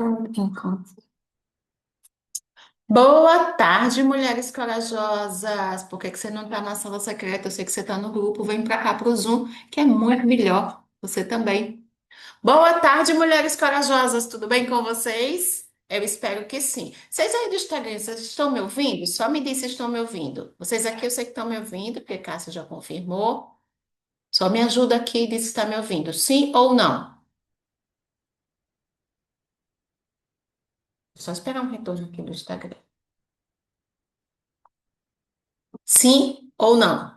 Encontro. Boa tarde, mulheres corajosas. Por que que você não está na sala secreta? Eu sei que você está no grupo. Vem para cá para o Zoom, que é muito melhor. Você também. Boa tarde, mulheres corajosas. Tudo bem com vocês? Eu espero que sim. Vocês aí do Instagram, vocês estão me ouvindo? Só me diz se estão me ouvindo. Vocês aqui eu sei que estão me ouvindo, porque Cássia já confirmou. Só me ajuda aqui e diz se está me ouvindo. Sim ou não? Só esperar um retorno aqui do Instagram. Sim ou não?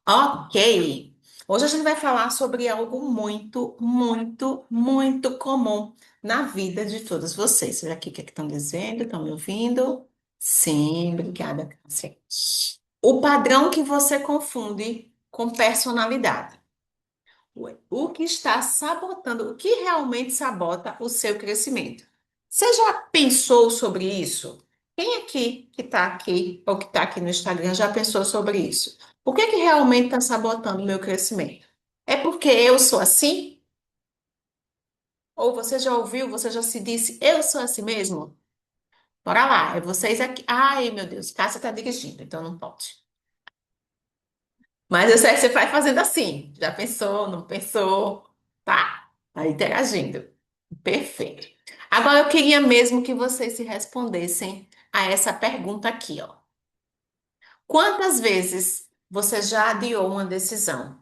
Ok. Hoje a gente vai falar sobre algo muito, muito, muito comum na vida de todos vocês. Olha aqui o que é que estão dizendo, estão me ouvindo? Sim, obrigada, Cássia. O padrão que você confunde com personalidade. O que está sabotando, o que realmente sabota o seu crescimento? Você já pensou sobre isso? Quem aqui que está aqui ou que está aqui no Instagram já pensou sobre isso? O que é que realmente está sabotando o meu crescimento? É porque eu sou assim? Ou você já ouviu, você já se disse, eu sou assim mesmo? Bora lá, é vocês aqui. Ai, meu Deus, Cássia está dirigindo, então não pode. Mas eu sei que você vai fazendo assim. Já pensou, não pensou? Tá, tá interagindo. Perfeito. Agora eu queria mesmo que vocês se respondessem a essa pergunta aqui, ó. Quantas vezes você já adiou uma decisão?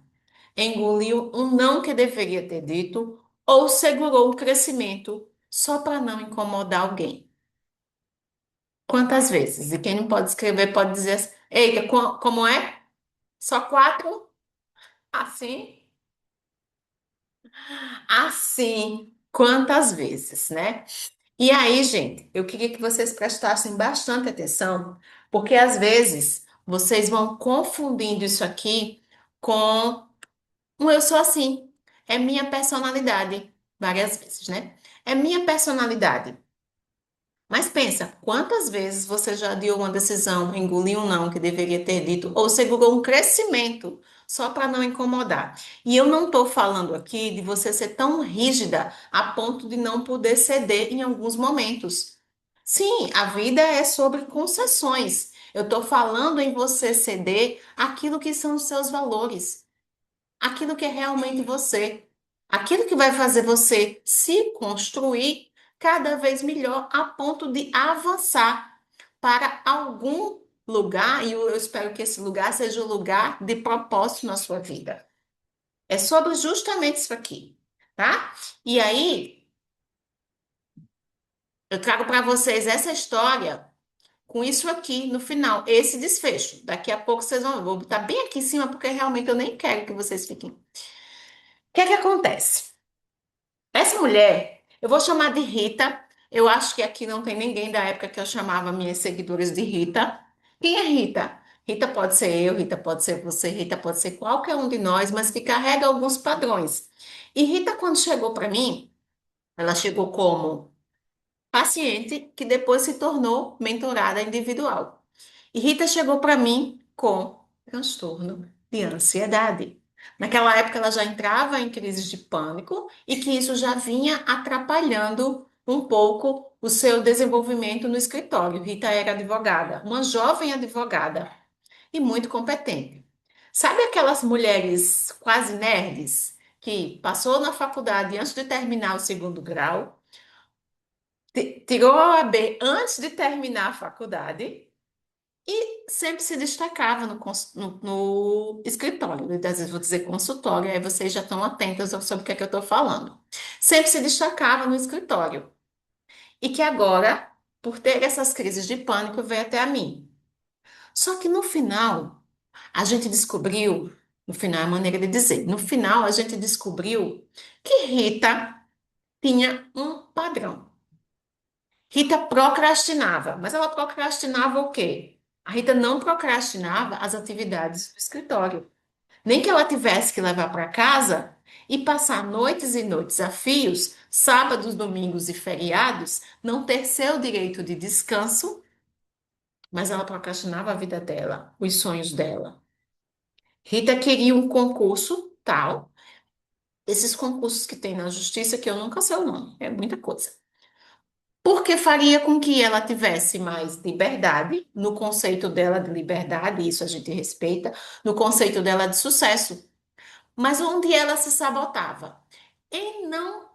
Engoliu um não que deveria ter dito ou segurou o crescimento só para não incomodar alguém? Quantas vezes? E quem não pode escrever pode dizer assim, eita, como é? Só quatro? Assim? Assim, quantas vezes, né? E aí, gente, eu queria que vocês prestassem bastante atenção, porque às vezes vocês vão confundindo isso aqui com um eu sou assim, é minha personalidade, várias vezes, né? É minha personalidade. Mas pensa, quantas vezes você já deu uma decisão, engoliu um não que deveria ter dito, ou segurou um crescimento só para não incomodar? E eu não estou falando aqui de você ser tão rígida a ponto de não poder ceder em alguns momentos. Sim, a vida é sobre concessões. Eu estou falando em você ceder aquilo que são os seus valores, aquilo que é realmente você, aquilo que vai fazer você se construir cada vez melhor a ponto de avançar para algum lugar, e eu espero que esse lugar seja o lugar de propósito na sua vida. É sobre justamente isso aqui, tá? E aí, eu trago para vocês essa história com isso aqui no final, esse desfecho. Daqui a pouco vocês vou botar bem aqui em cima, porque realmente eu nem quero que vocês fiquem. O que é que acontece? Essa mulher, eu vou chamar de Rita. Eu acho que aqui não tem ninguém da época que eu chamava minhas seguidoras de Rita. Quem é Rita? Rita pode ser eu, Rita pode ser você, Rita pode ser qualquer um de nós, mas que carrega alguns padrões. E Rita, quando chegou para mim, ela chegou como paciente que depois se tornou mentorada individual. E Rita chegou para mim com transtorno de ansiedade. Naquela época, ela já entrava em crises de pânico e que isso já vinha atrapalhando um pouco o seu desenvolvimento no escritório. Rita era advogada, uma jovem advogada e muito competente. Sabe aquelas mulheres quase nerds que passou na faculdade antes de terminar o segundo grau, tirou a OAB antes de terminar a faculdade? E sempre se destacava no escritório, e às vezes vou dizer consultório, aí vocês já estão atentos sobre o que é que eu estou falando. Sempre se destacava no escritório. E que agora, por ter essas crises de pânico, veio até a mim. Só que no final, a gente descobriu, no final é a maneira de dizer, no final a gente descobriu que Rita tinha um padrão. Rita procrastinava, mas ela procrastinava o quê? A Rita não procrastinava as atividades do escritório. Nem que ela tivesse que levar para casa e passar noites e noites a fios, sábados, domingos e feriados, não ter seu direito de descanso, mas ela procrastinava a vida dela, os sonhos dela. Rita queria um concurso tal. Esses concursos que tem na justiça, que eu nunca sei o nome, é muita coisa. Porque faria com que ela tivesse mais liberdade, no conceito dela de liberdade, isso a gente respeita, no conceito dela de sucesso. Mas onde ela se sabotava? Em não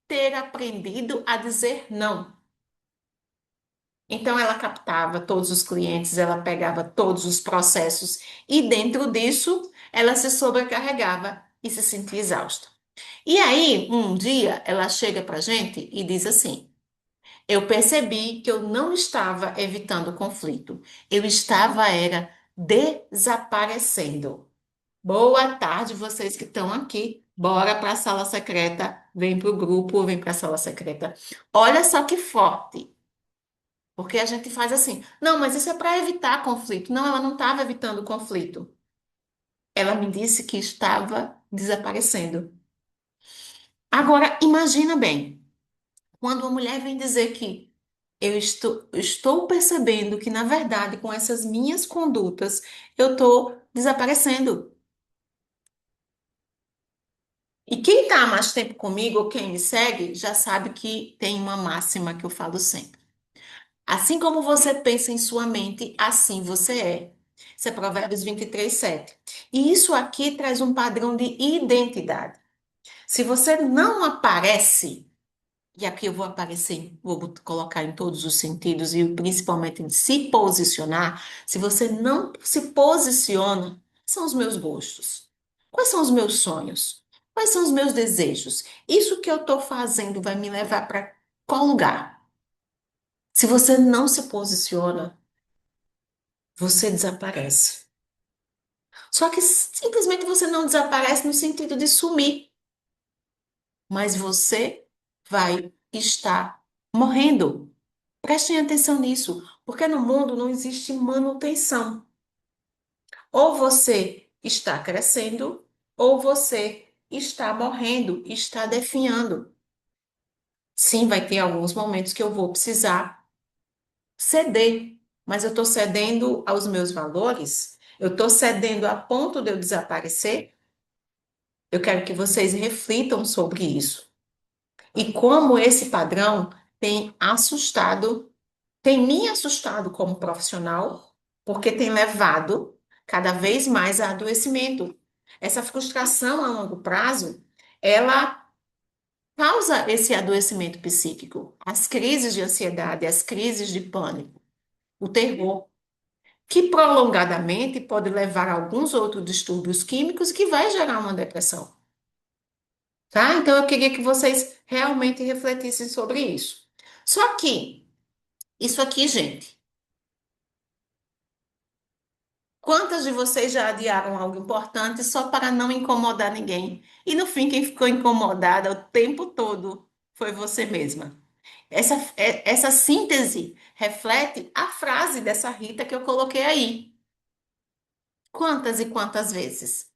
ter aprendido a dizer não. Então, ela captava todos os clientes, ela pegava todos os processos e, dentro disso, ela se sobrecarregava e se sentia exausta. E aí, um dia, ela chega para a gente e diz assim: eu percebi que eu não estava evitando o conflito, eu estava era desaparecendo. Boa tarde, vocês que estão aqui. Bora para a sala secreta. Vem para o grupo, vem para a sala secreta. Olha só que forte. Porque a gente faz assim, não, mas isso é para evitar conflito. Não, ela não estava evitando o conflito. Ela me disse que estava desaparecendo. Agora, imagina bem, quando uma mulher vem dizer que eu estou percebendo que, na verdade, com essas minhas condutas, eu estou desaparecendo. E quem está há mais tempo comigo, ou quem me segue, já sabe que tem uma máxima que eu falo sempre. Assim como você pensa em sua mente, assim você é. Isso é Provérbios 23:7. E isso aqui traz um padrão de identidade. Se você não aparece, e aqui eu vou aparecer, vou colocar em todos os sentidos e principalmente em se posicionar, se você não se posiciona, são os meus gostos. Quais são os meus sonhos? Quais são os meus desejos? Isso que eu estou fazendo vai me levar para qual lugar? Se você não se posiciona, você desaparece. Só que simplesmente você não desaparece no sentido de sumir, mas você vai estar morrendo. Prestem atenção nisso, porque no mundo não existe manutenção. Ou você está crescendo, ou você está morrendo, está definhando. Sim, vai ter alguns momentos que eu vou precisar ceder, mas eu estou cedendo aos meus valores, eu estou cedendo a ponto de eu desaparecer. Eu quero que vocês reflitam sobre isso. E como esse padrão tem assustado, tem me assustado como profissional, porque tem levado cada vez mais a adoecimento. Essa frustração a longo prazo, ela causa esse adoecimento psíquico, as crises de ansiedade, as crises de pânico, o terror, que prolongadamente pode levar a alguns outros distúrbios químicos que vai gerar uma depressão. Tá? Então eu queria que vocês realmente refletissem sobre isso. Só que, isso aqui, gente, quantas de vocês já adiaram algo importante só para não incomodar ninguém? E no fim, quem ficou incomodada o tempo todo foi você mesma. Essa síntese reflete a frase dessa Rita que eu coloquei aí. Quantas e quantas vezes?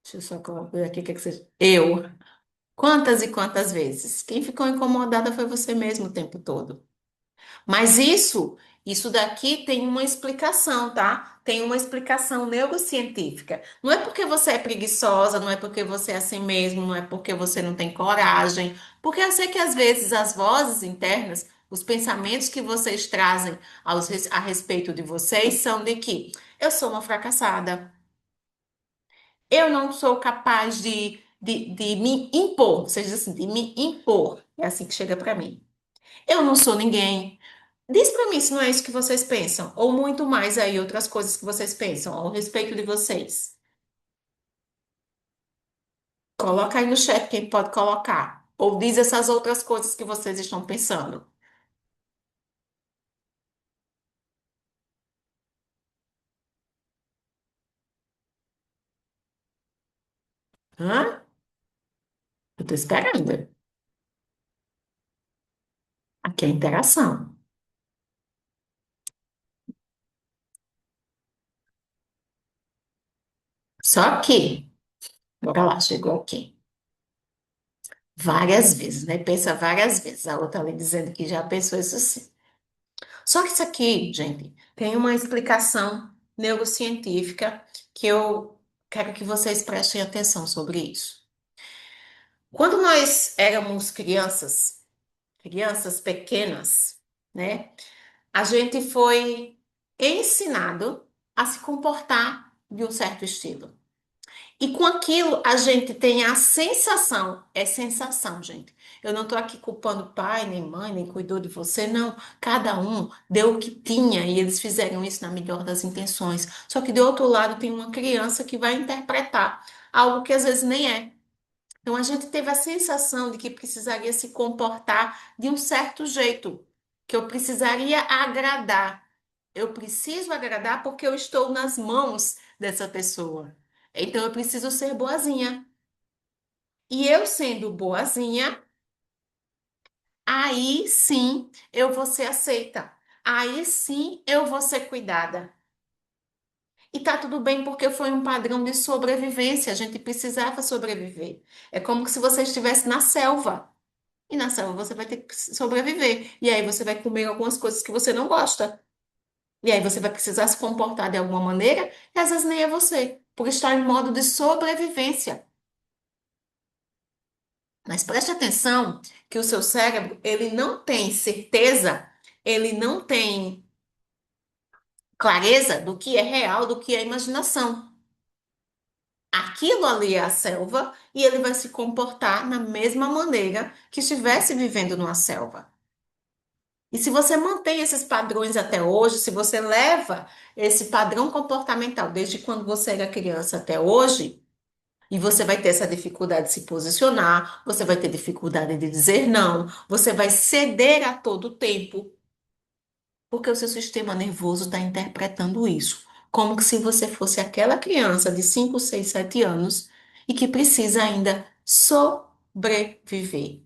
Deixa eu só colocar aqui o que é que você. Eu. Quantas e quantas vezes? Quem ficou incomodada foi você mesmo o tempo todo. Mas isso daqui tem uma explicação, tá? Tem uma explicação neurocientífica. Não é porque você é preguiçosa, não é porque você é assim mesmo, não é porque você não tem coragem. Porque eu sei que às vezes as vozes internas, os pensamentos que vocês trazem a respeito de vocês são de que eu sou uma fracassada, eu não sou capaz de me impor, vocês dizem assim, de me impor. É assim que chega para mim. Eu não sou ninguém. Diz pra mim se não é isso que vocês pensam, ou muito mais aí outras coisas que vocês pensam ao respeito de vocês. Coloca aí no chat quem pode colocar. Ou diz essas outras coisas que vocês estão pensando. Hã? Eu tô esperando. Aqui é interação. Só que, bora lá, chegou aqui. Várias vezes, né? Pensa várias vezes. A outra ali dizendo que já pensou isso sim. Só que isso aqui, gente, tem uma explicação neurocientífica que eu quero que vocês prestem atenção sobre isso. Quando nós éramos crianças, crianças pequenas, né? A gente foi ensinado a se comportar de um certo estilo. E com aquilo a gente tem a sensação, é sensação, gente. Eu não estou aqui culpando pai, nem mãe, nem cuidou de você, não. Cada um deu o que tinha e eles fizeram isso na melhor das intenções. Só que do outro lado tem uma criança que vai interpretar algo que às vezes nem é. Então a gente teve a sensação de que precisaria se comportar de um certo jeito, que eu precisaria agradar. Eu preciso agradar porque eu estou nas mãos dessa pessoa. Então eu preciso ser boazinha. E eu sendo boazinha, aí sim eu vou ser aceita. Aí sim eu vou ser cuidada. E tá tudo bem porque foi um padrão de sobrevivência. A gente precisava sobreviver. É como se você estivesse na selva. E na selva você vai ter que sobreviver. E aí você vai comer algumas coisas que você não gosta. E aí você vai precisar se comportar de alguma maneira, e às vezes nem é você, por estar em modo de sobrevivência. Mas preste atenção que o seu cérebro, ele não tem certeza, ele não tem clareza do que é real, do que é imaginação. Aquilo ali é a selva e ele vai se comportar na mesma maneira que estivesse vivendo numa selva. E se você mantém esses padrões até hoje, se você leva esse padrão comportamental desde quando você era criança até hoje, e você vai ter essa dificuldade de se posicionar, você vai ter dificuldade de dizer não, você vai ceder a todo tempo, porque o seu sistema nervoso está interpretando isso, como que se você fosse aquela criança de 5, 6, 7 anos e que precisa ainda sobreviver.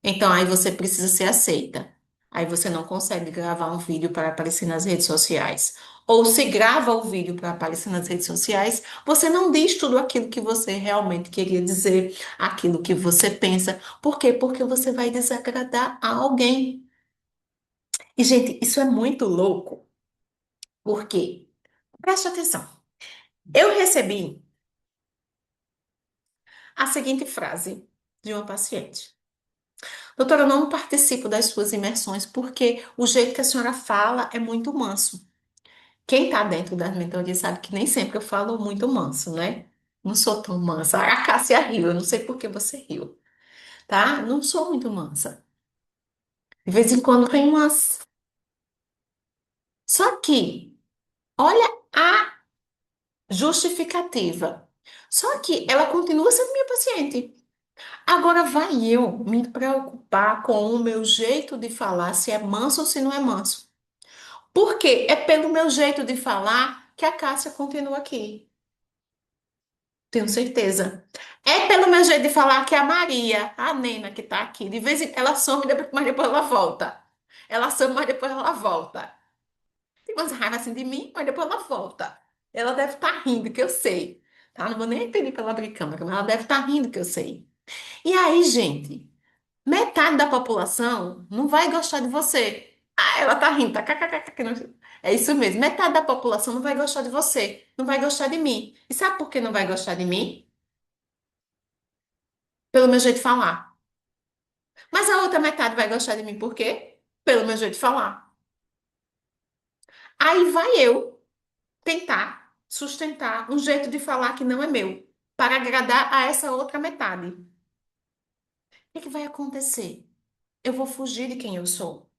Então, aí você precisa ser aceita. Aí você não consegue gravar um vídeo para aparecer nas redes sociais. Ou se grava o vídeo para aparecer nas redes sociais, você não diz tudo aquilo que você realmente queria dizer, aquilo que você pensa. Por quê? Porque você vai desagradar a alguém. E, gente, isso é muito louco. Por quê? Preste atenção. Eu recebi a seguinte frase de uma paciente. Doutora, eu não participo das suas imersões porque o jeito que a senhora fala é muito manso. Quem está dentro das mentorias sabe que nem sempre eu falo muito manso, né? Não sou tão mansa. A Cássia riu, eu não sei por que você riu, tá? Não sou muito mansa. De vez em quando tem umas. Só que, olha a justificativa. Só que ela continua sendo minha paciente. Agora vai eu me preocupar com o meu jeito de falar, se é manso ou se não é manso. Porque é pelo meu jeito de falar que a Cássia continua aqui. Tenho certeza. É pelo meu jeito de falar que a Maria, a Nena que tá aqui, de vez em ela some, mas depois ela volta. Ela some, mas depois ela volta. Tem umas raivas assim de mim, mas depois ela volta. Ela deve estar rindo, que eu sei. Tá? Não vou nem pedir pra ela abrir câmera, mas ela deve estar rindo, que eu sei. E aí, gente, metade da população não vai gostar de você. Ah, ela tá rindo, tá? kkkk, que é isso mesmo. Metade da população não vai gostar de você, não vai gostar de mim. E sabe por que não vai gostar de mim? Pelo meu jeito de falar. Mas a outra metade vai gostar de mim por quê? Pelo meu jeito de falar. Aí vai eu tentar sustentar um jeito de falar que não é meu, para agradar a essa outra metade. O que vai acontecer? Eu vou fugir de quem eu sou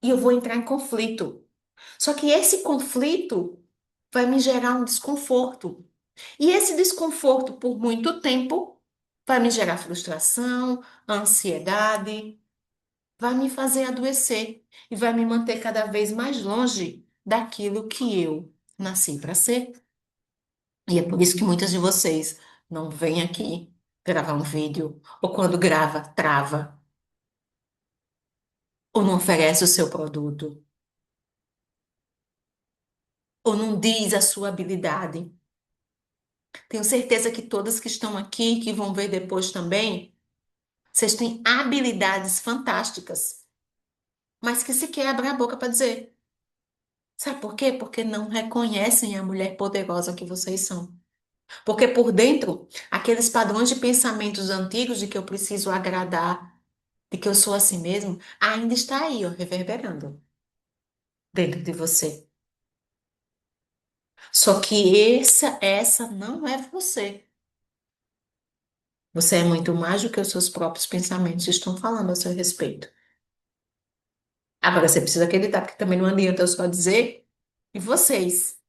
e eu vou entrar em conflito. Só que esse conflito vai me gerar um desconforto. E esse desconforto, por muito tempo, vai me gerar frustração, ansiedade, vai me fazer adoecer e vai me manter cada vez mais longe daquilo que eu nasci para ser. E é por isso que muitas de vocês não vêm aqui gravar um vídeo, ou quando grava, trava, ou não oferece o seu produto, ou não diz a sua habilidade. Tenho certeza que todas que estão aqui, que vão ver depois também, vocês têm habilidades fantásticas, mas que sequer abrem a boca para dizer. Sabe por quê? Porque não reconhecem a mulher poderosa que vocês são. Porque por dentro, aqueles padrões de pensamentos antigos de que eu preciso agradar, de que eu sou assim mesmo, ainda está aí, ó, reverberando dentro de você. Só que essa não é você. Você é muito mais do que os seus próprios pensamentos estão falando a seu respeito. Agora você precisa acreditar, porque também não adianta eu só dizer e vocês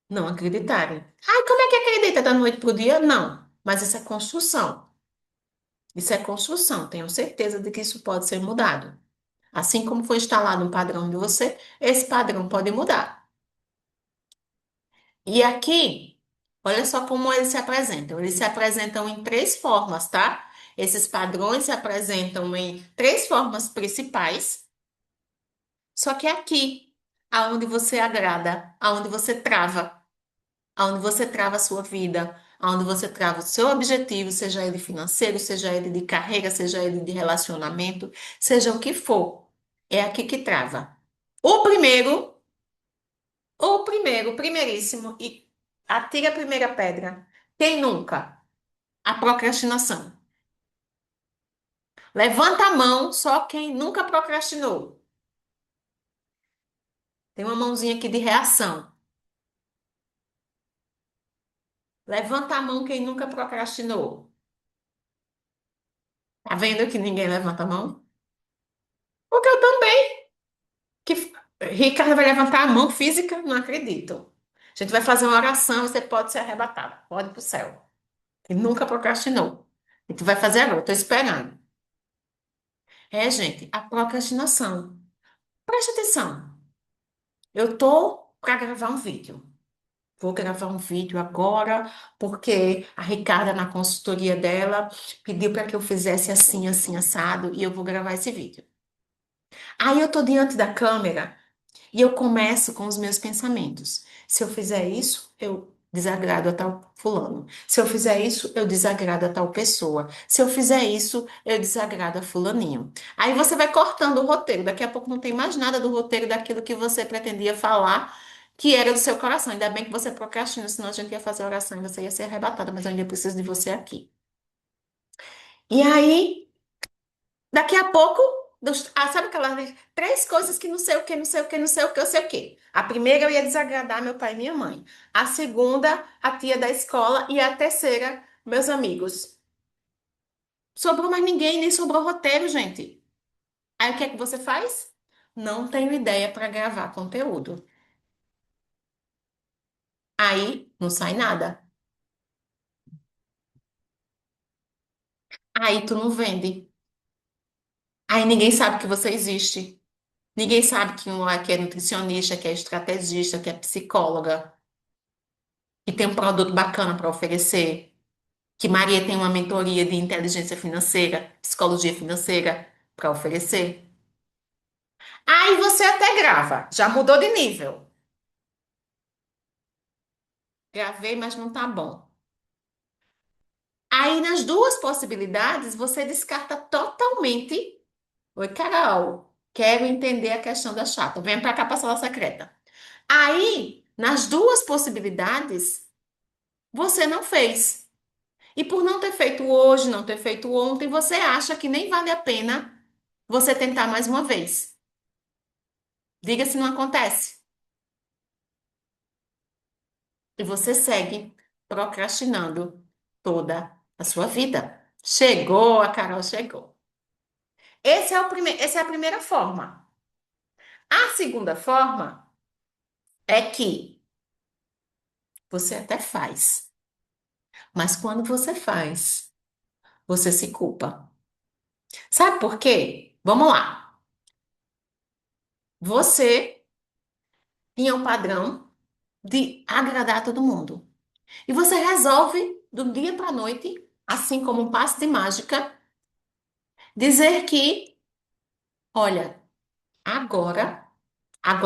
não acreditarem. Ah, como é que acredita da noite pro dia? Não. Mas isso é construção. Isso é construção. Tenho certeza de que isso pode ser mudado. Assim como foi instalado um padrão em você, esse padrão pode mudar. E aqui, olha só como eles se apresentam. Eles se apresentam em três formas, tá? Esses padrões se apresentam em três formas principais. Só que é aqui, aonde você agrada, aonde você trava, aonde você trava a sua vida, aonde você trava o seu objetivo, seja ele financeiro, seja ele de carreira, seja ele de relacionamento, seja o que for. É aqui que trava. O primeiro o primeiríssimo, e atira a primeira pedra. Quem nunca? A procrastinação. Levanta a mão, só quem nunca procrastinou. Tem uma mãozinha aqui de reação. Levanta a mão quem nunca procrastinou. Tá vendo que ninguém levanta a mão? Porque eu também. Que Ricardo vai levantar a mão física? Não acredito. A gente vai fazer uma oração, você pode ser arrebatado. Pode ir pro céu. Que nunca procrastinou. A gente vai fazer agora, eu tô esperando. É, gente, a procrastinação. Preste atenção. Eu tô para gravar um vídeo. Vou gravar um vídeo agora, porque a Ricarda, na consultoria dela, pediu para que eu fizesse assim, assim, assado, e eu vou gravar esse vídeo. Aí eu tô diante da câmera e eu começo com os meus pensamentos. Se eu fizer isso, eu desagrado a tal fulano. Se eu fizer isso, eu desagrado a tal pessoa. Se eu fizer isso, eu desagrado a fulaninho. Aí você vai cortando o roteiro. Daqui a pouco não tem mais nada do roteiro daquilo que você pretendia falar, que era do seu coração. Ainda bem que você procrastina, senão a gente ia fazer oração e você ia ser arrebatada, mas eu ainda preciso de você aqui. E aí daqui a pouco, sabe aquelas três coisas que não sei o que, não sei o que, não sei o que, eu sei o que. A primeira eu ia desagradar meu pai e minha mãe. A segunda, a tia da escola. E a terceira, meus amigos. Sobrou mais ninguém, nem sobrou roteiro, gente. Aí o que é que você faz? Não tenho ideia para gravar conteúdo. Aí não sai nada. Aí tu não vende. Aí ninguém sabe que você existe. Ninguém sabe que é nutricionista, que é estrategista, que é psicóloga, que tem um produto bacana para oferecer. Que Maria tem uma mentoria de inteligência financeira, psicologia financeira para oferecer. Aí você até grava, já mudou de nível. Gravei, mas não tá bom. Aí nas duas possibilidades você descarta totalmente. Oi, Carol, quero entender a questão da chata. Vem para cá para a sala secreta. Aí, nas duas possibilidades, você não fez. E por não ter feito hoje, não ter feito ontem, você acha que nem vale a pena você tentar mais uma vez. Diga se não acontece. E você segue procrastinando toda a sua vida. Chegou, a Carol chegou. Essa é a primeira forma. A segunda forma é que você até faz, mas quando você faz, você se culpa. Sabe por quê? Vamos lá. Você tinha um padrão de agradar todo mundo. E você resolve, do dia para a noite, assim como um passe de mágica, dizer que, olha, agora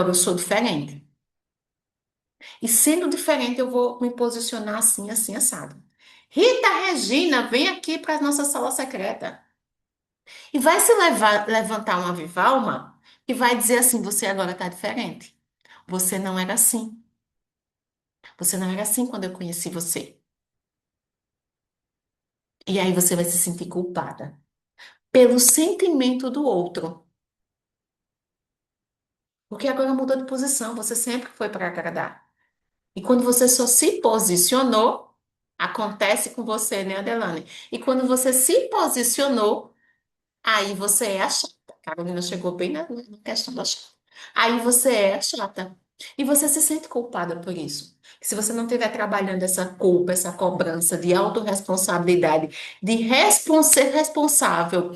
eu sou diferente. E sendo diferente, eu vou me posicionar assim, assim, assado. Rita Regina, vem aqui para a nossa sala secreta. E vai se levantar uma Vivalma e vai dizer assim: você agora está diferente. Você não era assim. Você não era assim quando eu conheci você. E aí você vai se sentir culpada pelo sentimento do outro. Porque agora mudou de posição, você sempre foi para agradar. E quando você só se posicionou, acontece com você, né, Adelane? E quando você se posicionou, aí você é a chata. A Carolina chegou bem na questão da chata. Aí você é a chata. E você se sente culpada por isso. Se você não estiver trabalhando essa culpa, essa cobrança de autorresponsabilidade, de ser responsável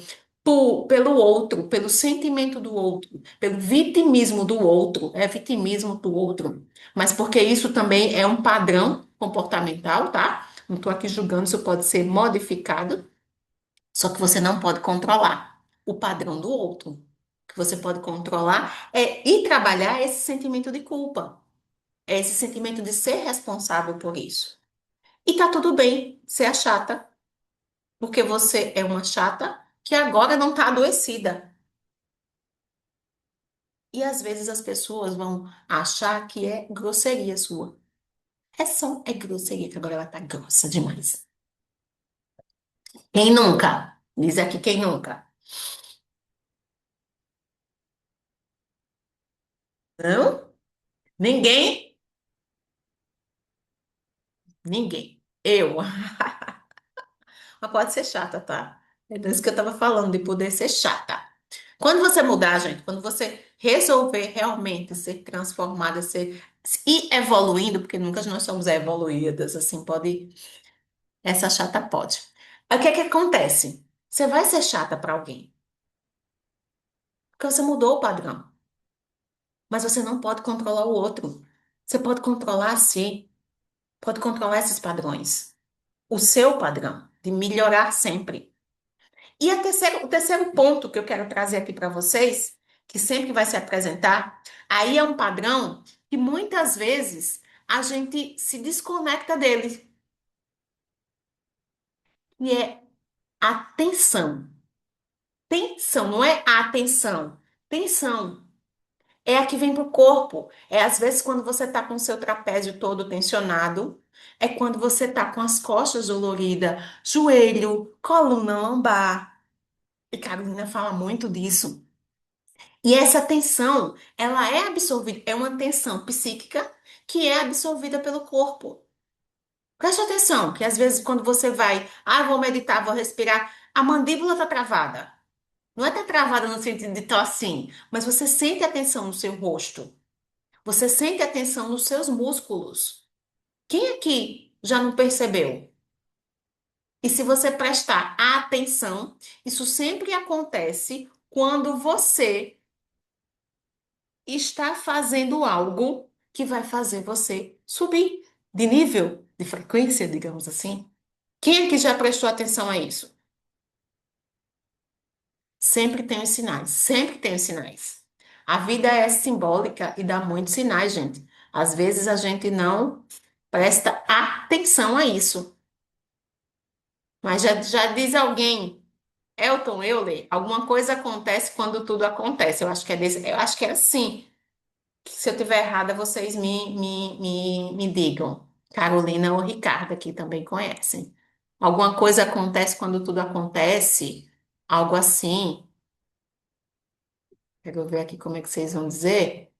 pelo outro, pelo sentimento do outro, pelo vitimismo do outro, é vitimismo do outro. Mas porque isso também é um padrão comportamental, tá? Não estou aqui julgando, isso pode ser modificado. Só que você não pode controlar o padrão do outro. O que você pode controlar é ir trabalhar esse sentimento de culpa, é esse sentimento de ser responsável por isso. E tá tudo bem ser a chata, porque você é uma chata que agora não tá adoecida. E às vezes as pessoas vão achar que é grosseria sua. É grosseria, que agora ela tá grossa demais. Quem nunca? Diz aqui quem nunca. Não? Ninguém? Ninguém. Eu. Mas pode ser chata, tá? É disso que eu tava falando, de poder ser chata. Quando você mudar, gente, quando você resolver realmente ser transformada, ser ir evoluindo, porque nunca nós somos evoluídas, assim, pode, essa chata pode. Aí o que é que acontece? Você vai ser chata para alguém, porque você mudou o padrão, mas você não pode controlar o outro. Você pode controlar a si, pode controlar esses padrões, o seu padrão de melhorar sempre. E o terceiro ponto que eu quero trazer aqui para vocês, que sempre vai se apresentar, aí é um padrão que muitas vezes a gente se desconecta dele, e é a tensão. Tensão, não é a atenção. Tensão é a que vem pro corpo. É às vezes quando você tá com o seu trapézio todo tensionado, é quando você tá com as costas doloridas, joelho, coluna lombar. E Carolina fala muito disso. E essa tensão, ela é absorvida, é uma tensão psíquica que é absorvida pelo corpo. Preste atenção, que às vezes quando você vai, vou meditar, vou respirar, a mandíbula tá travada. Não é tá travada no sentido de estar assim, mas você sente a tensão no seu rosto. Você sente a tensão nos seus músculos. Quem aqui já não percebeu? E se você prestar atenção, isso sempre acontece quando você está fazendo algo que vai fazer você subir de nível, de frequência, digamos assim. Quem é que já prestou atenção a isso? Sempre tem os sinais, sempre tem os sinais. A vida é simbólica e dá muitos sinais, gente. Às vezes a gente não presta atenção a isso. Mas já diz alguém, Elton Euler, alguma coisa acontece quando tudo acontece. Eu acho que é assim. Se eu tiver errada, vocês me digam. Carolina ou Ricardo aqui também conhecem. Alguma coisa acontece quando tudo acontece? Algo assim. Quero ver aqui como é que vocês vão dizer.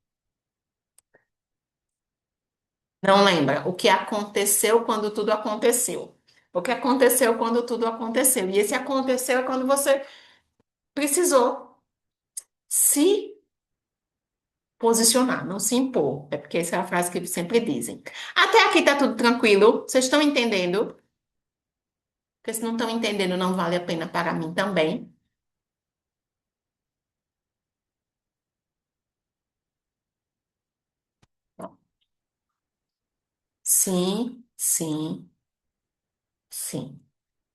Não lembra. O que aconteceu quando tudo aconteceu? O que aconteceu quando tudo aconteceu? E esse aconteceu é quando você precisou se posicionar, não se impor. É porque essa é a frase que eles sempre dizem. Até aqui tá tudo tranquilo? Vocês estão entendendo? Porque se não estão entendendo, não vale a pena para mim também. Sim, sim, sim.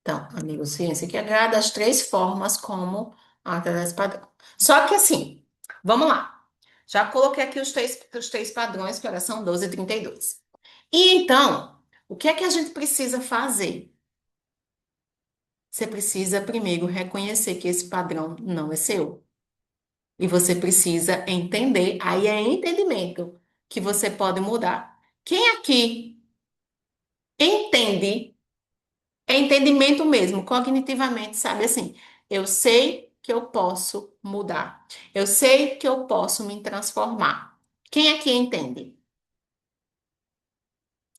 Então, amigo, ciência que agrada as três formas como através padrão. Só que assim, vamos lá. Já coloquei aqui os três padrões, que agora são 12 e 32. E então, o que é que a gente precisa fazer? Você precisa primeiro reconhecer que esse padrão não é seu. E você precisa entender, aí é entendimento, que você pode mudar. Quem aqui Entende, é entendimento mesmo, cognitivamente, sabe assim? Eu sei que eu posso mudar. Eu sei que eu posso me transformar. Quem aqui entende?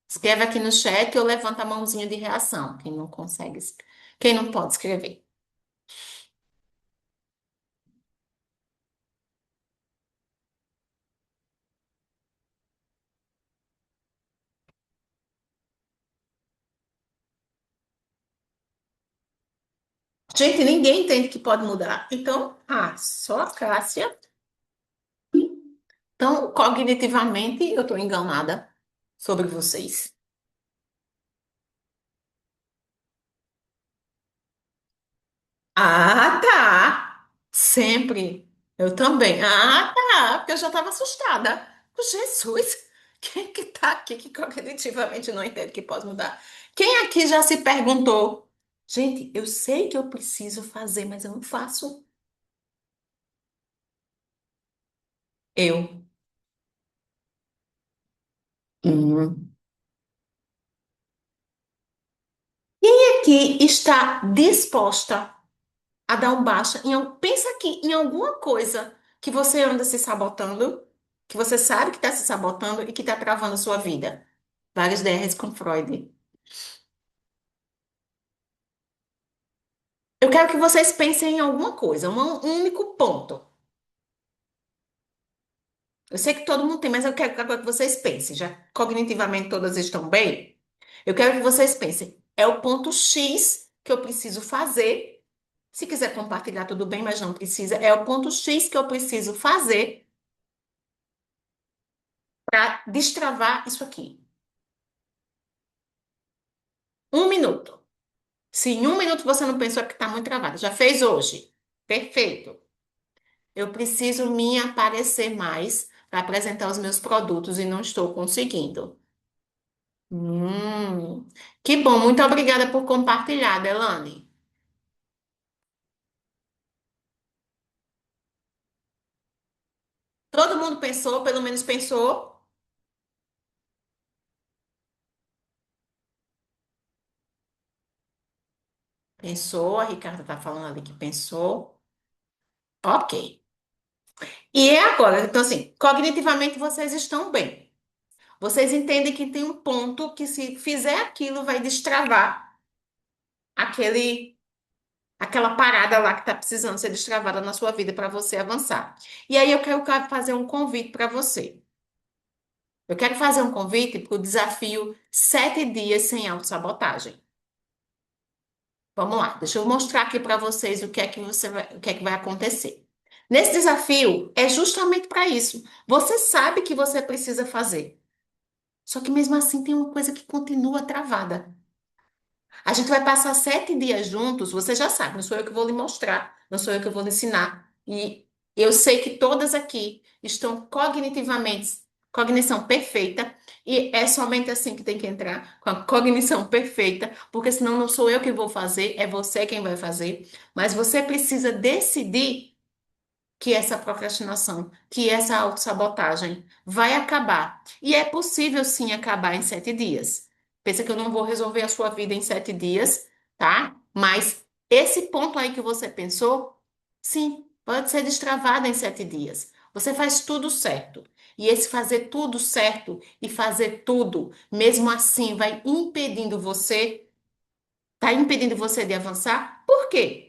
Escreve aqui no chat ou levanta a mãozinha de reação. Quem não consegue, quem não pode escrever. Gente, ninguém entende que pode mudar. Então, só a Cássia. Então, cognitivamente, eu estou enganada sobre vocês. Ah, tá. Sempre. Eu também. Ah, tá. Porque eu já estava assustada. Jesus, quem que tá aqui que cognitivamente não entende que pode mudar? Quem aqui já se perguntou? Gente, eu sei que eu preciso fazer, mas eu não faço. Eu. Hum. Que está disposta a dar um baixa pensa aqui em alguma coisa que você anda se sabotando, que você sabe que está se sabotando e que está travando a sua vida. Várias DRs com Freud. Eu quero que vocês pensem em alguma coisa, um único ponto. Eu sei que todo mundo tem, mas eu quero que agora que vocês pensem. Já cognitivamente todas estão bem? Eu quero que vocês pensem. É o ponto X que eu preciso fazer. Se quiser compartilhar, tudo bem, mas não precisa. É o ponto X que eu preciso fazer para destravar isso aqui. 1 minuto. Se em 1 minuto você não pensou é que está muito travado, já fez hoje. Perfeito. Eu preciso me aparecer mais para apresentar os meus produtos e não estou conseguindo. Que bom, muito obrigada por compartilhar, Delane. Todo mundo pensou, pelo menos pensou. Pensou, a Ricarda está falando ali que pensou. Ok. E é agora, então assim, cognitivamente vocês estão bem. Vocês entendem que tem um ponto que se fizer aquilo vai destravar aquele aquela parada lá que está precisando ser destravada na sua vida para você avançar. E aí eu quero fazer um convite para você. Eu quero fazer um convite para o desafio 7 dias sem autossabotagem. Vamos lá, deixa eu mostrar aqui para vocês o que é que vai acontecer. Nesse desafio é justamente para isso. Você sabe que você precisa fazer. Só que mesmo assim tem uma coisa que continua travada. A gente vai passar 7 dias juntos, você já sabe, não sou eu que vou lhe mostrar, não sou eu que vou lhe ensinar. E eu sei que todas aqui estão cognitivamente, cognição perfeita, e é somente assim que tem que entrar, com a cognição perfeita, porque senão não sou eu que vou fazer, é você quem vai fazer. Mas você precisa decidir que essa procrastinação, que essa autossabotagem vai acabar. E é possível sim acabar em 7 dias. Pensa que eu não vou resolver a sua vida em 7 dias, tá? Mas esse ponto aí que você pensou, sim, pode ser destravado em 7 dias. Você faz tudo certo. E esse fazer tudo certo e fazer tudo, mesmo assim, vai impedindo você, tá impedindo você de avançar. Por quê?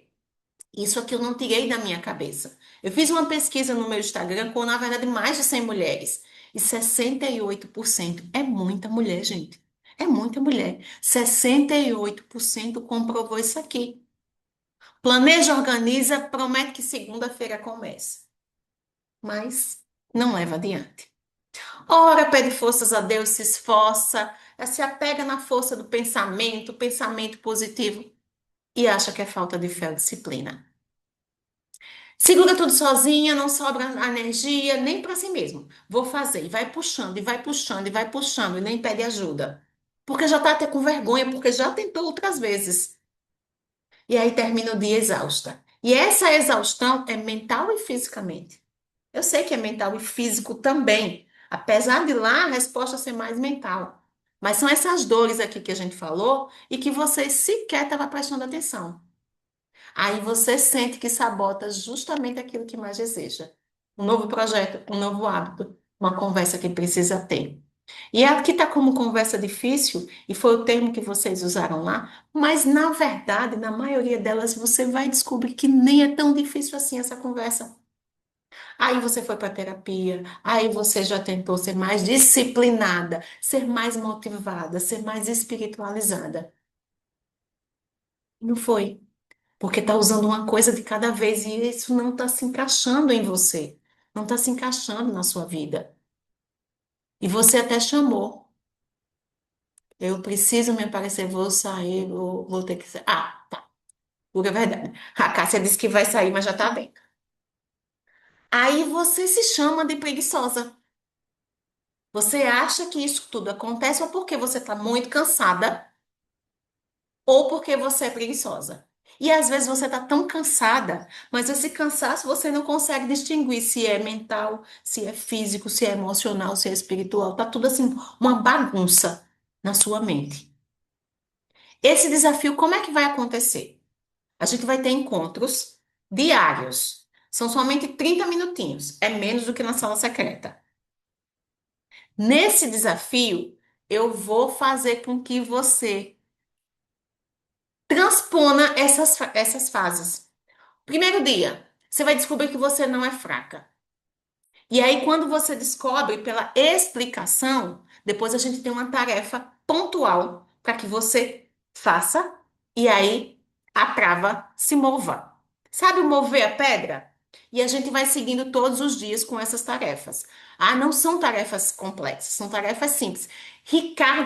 Isso aqui eu não tirei da minha cabeça. Eu fiz uma pesquisa no meu Instagram com, na verdade, mais de 100 mulheres. E 68% é muita mulher, gente. É muita mulher. 68% comprovou isso aqui. Planeja, organiza, promete que segunda-feira começa. Mas não leva adiante. Ora, pede forças a Deus, se esforça, se apega na força do pensamento, pensamento positivo, e acha que é falta de fé ou disciplina. Segura tudo sozinha, não sobra energia nem para si mesmo. Vou fazer, e vai puxando, e vai puxando, e vai puxando, e nem pede ajuda. Porque já tá até com vergonha, porque já tentou outras vezes. E aí termina o dia exausta. E essa exaustão é mental e fisicamente. Eu sei que é mental e físico também, apesar de lá a resposta ser mais mental. Mas são essas dores aqui que a gente falou e que você sequer estava prestando atenção. Aí você sente que sabota justamente aquilo que mais deseja. Um novo projeto, um novo hábito, uma conversa que precisa ter. E aqui está como conversa difícil, e foi o termo que vocês usaram lá, mas na verdade, na maioria delas, você vai descobrir que nem é tão difícil assim essa conversa. Aí você foi para terapia, aí você já tentou ser mais disciplinada, ser mais motivada, ser mais espiritualizada. Não foi. Porque está usando uma coisa de cada vez e isso não está se encaixando em você, não está se encaixando na sua vida. E você até chamou. Eu preciso me aparecer, vou sair, vou ter que sair. Ah, tá. Pura verdade. A Cássia disse que vai sair, mas já tá bem. Aí você se chama de preguiçosa. Você acha que isso tudo acontece ou porque você está muito cansada ou porque você é preguiçosa. E às vezes você está tão cansada, mas esse cansaço você não consegue distinguir se é mental, se é físico, se é emocional, se é espiritual. Tá tudo assim, uma bagunça na sua mente. Esse desafio, como é que vai acontecer? A gente vai ter encontros diários. São somente 30 minutinhos. É menos do que na sala secreta. Nesse desafio, eu vou fazer com que você transpona essas fases. Primeiro dia, você vai descobrir que você não é fraca. E aí, quando você descobre pela explicação, depois a gente tem uma tarefa pontual para que você faça e aí a trava se mova. Sabe mover a pedra? E a gente vai seguindo todos os dias com essas tarefas. Ah, não são tarefas complexas, são tarefas simples.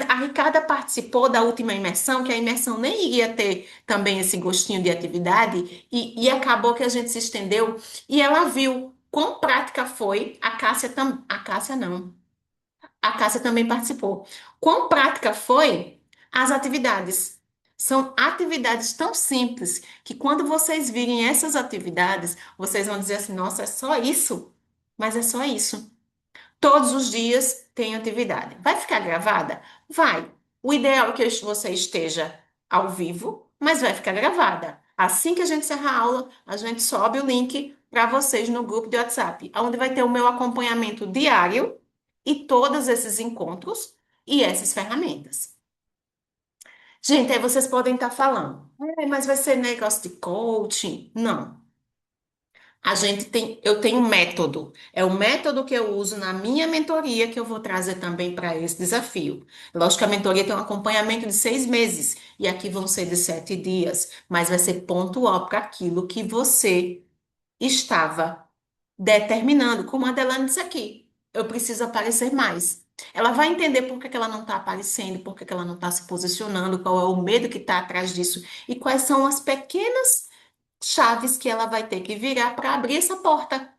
A Ricarda participou da última imersão, que a imersão nem iria ter também esse gostinho de atividade, e acabou que a gente se estendeu e ela viu quão prática foi. A Cássia não. A Cássia também participou. Quão prática foi as atividades. São atividades tão simples que quando vocês virem essas atividades, vocês vão dizer assim: nossa, é só isso? Mas é só isso. Todos os dias tem atividade. Vai ficar gravada? Vai. O ideal é que você esteja ao vivo, mas vai ficar gravada. Assim que a gente encerrar a aula, a gente sobe o link para vocês no grupo de WhatsApp, onde vai ter o meu acompanhamento diário e todos esses encontros e essas ferramentas. Gente, aí vocês podem estar falando, mas vai ser negócio de coaching? Não. Eu tenho um método. É o método que eu uso na minha mentoria que eu vou trazer também para esse desafio. Lógico que a mentoria tem um acompanhamento de 6 meses e aqui vão ser de 7 dias, mas vai ser pontual para aquilo que você estava determinando, como a Adelane disse aqui. Eu preciso aparecer mais. Ela vai entender por que que ela não está aparecendo, por que que ela não está se posicionando, qual é o medo que está atrás disso e quais são as pequenas chaves que ela vai ter que virar para abrir essa porta.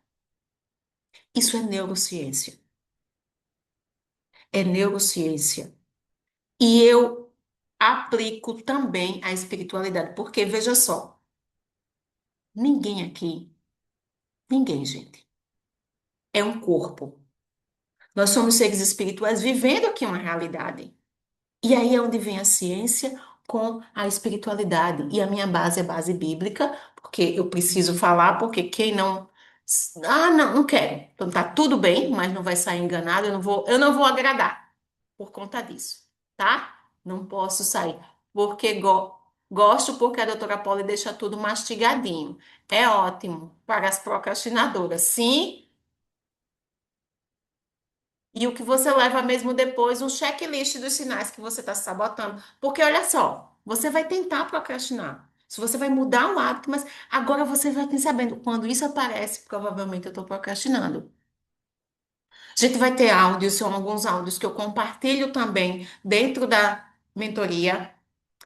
Isso é neurociência. É neurociência. E eu aplico também a espiritualidade, porque veja só, ninguém aqui, ninguém, gente, é um corpo. Nós somos seres espirituais vivendo aqui uma realidade. E aí é onde vem a ciência com a espiritualidade. E a minha base é base bíblica, porque eu preciso falar, porque quem não. Ah, não, não quero. Então tá tudo bem, mas não vai sair enganado, eu não vou agradar por conta disso, tá? Não posso sair. Porque gosto porque a doutora Paula deixa tudo mastigadinho. É ótimo para as procrastinadoras. Sim, e o que você leva mesmo depois, um checklist dos sinais que você está se sabotando. Porque olha só, você vai tentar procrastinar. Se você vai mudar um hábito, mas agora você vai ter sabendo, quando isso aparece, provavelmente eu estou procrastinando. A gente vai ter áudios, são alguns áudios que eu compartilho também dentro da mentoria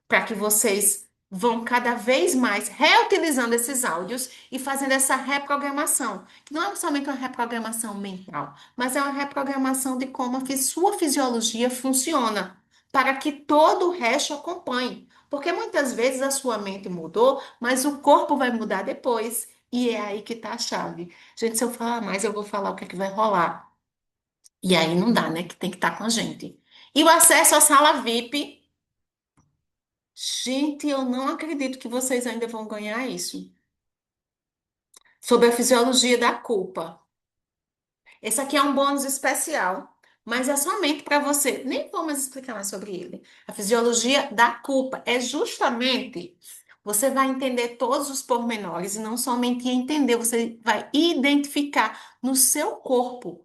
para que vocês vão cada vez mais reutilizando esses áudios e fazendo essa reprogramação, que não é somente uma reprogramação mental, mas é uma reprogramação de como sua fisiologia funciona, para que todo o resto acompanhe. Porque muitas vezes a sua mente mudou, mas o corpo vai mudar depois. E é aí que está a chave. Gente, se eu falar mais, eu vou falar o que é que vai rolar. E aí não dá, né? Que tem que estar com a gente. E o acesso à sala VIP. Gente, eu não acredito que vocês ainda vão ganhar isso. Sobre a fisiologia da culpa. Esse aqui é um bônus especial, mas é somente para você. Nem vou mais explicar mais sobre ele. A fisiologia da culpa é justamente você vai entender todos os pormenores e não somente entender, você vai identificar no seu corpo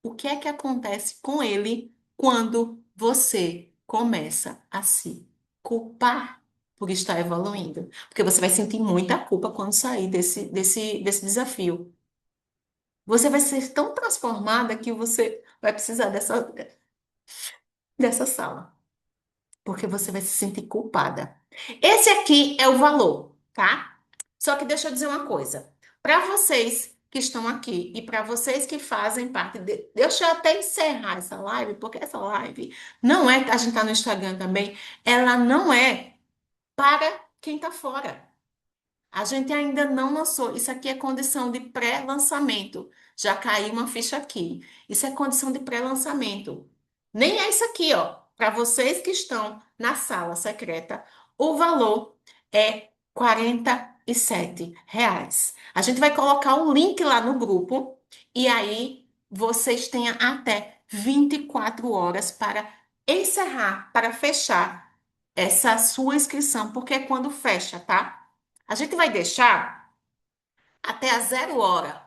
o que é que acontece com ele quando você começa a se culpar por estar evoluindo. Porque você vai sentir muita culpa quando sair desse desafio. Você vai ser tão transformada que você vai precisar dessa sala, porque você vai se sentir culpada. Esse aqui é o valor, tá? Só que deixa eu dizer uma coisa. Para vocês que estão aqui e para vocês que fazem parte deixa eu até encerrar essa live, porque essa live não é, a gente tá no Instagram também, ela não é para quem tá fora. A gente ainda não lançou. Isso aqui é condição de pré-lançamento. Já caiu uma ficha aqui. Isso é condição de pré-lançamento. Nem é isso aqui, ó. Para vocês que estão na sala secreta, o valor é R$ 47. A gente vai colocar o link lá no grupo e aí vocês têm até 24 horas para encerrar, para fechar essa sua inscrição, porque é quando fecha, tá? A gente vai deixar até a 0 hora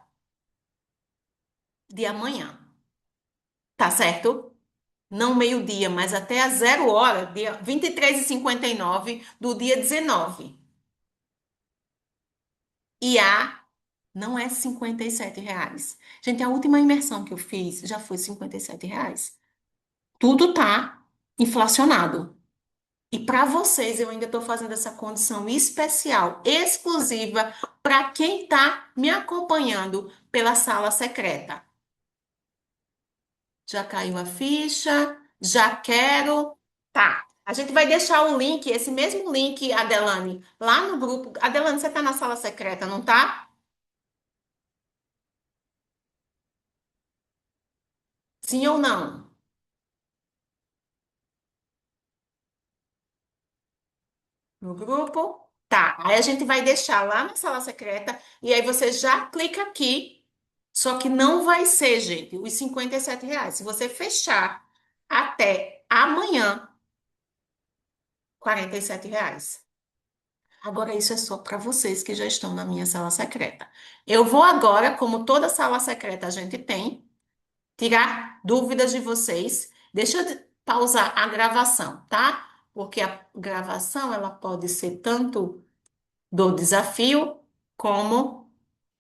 de amanhã, tá certo? Não meio-dia, mas até a 0 hora, dia 23h59 do dia 19. E a não é R$ 57. Gente, a última imersão que eu fiz já foi R$ 57. Tudo tá inflacionado. E para vocês, eu ainda estou fazendo essa condição especial, exclusiva, para quem está me acompanhando pela sala secreta. Já caiu a ficha? Já quero. Tá. A gente vai deixar o link, esse mesmo link, Adelane, lá no grupo. Adelane, você tá na sala secreta, não tá? Sim ou não? No grupo? Tá. Aí a gente vai deixar lá na sala secreta e aí você já clica aqui. Só que não vai ser, gente, os R$ 57. Se você fechar até amanhã, R$ 47. Agora, isso é só para vocês que já estão na minha sala secreta. Eu vou agora, como toda sala secreta a gente tem, tirar dúvidas de vocês. Deixa eu pausar a gravação, tá? Porque a gravação ela pode ser tanto do desafio como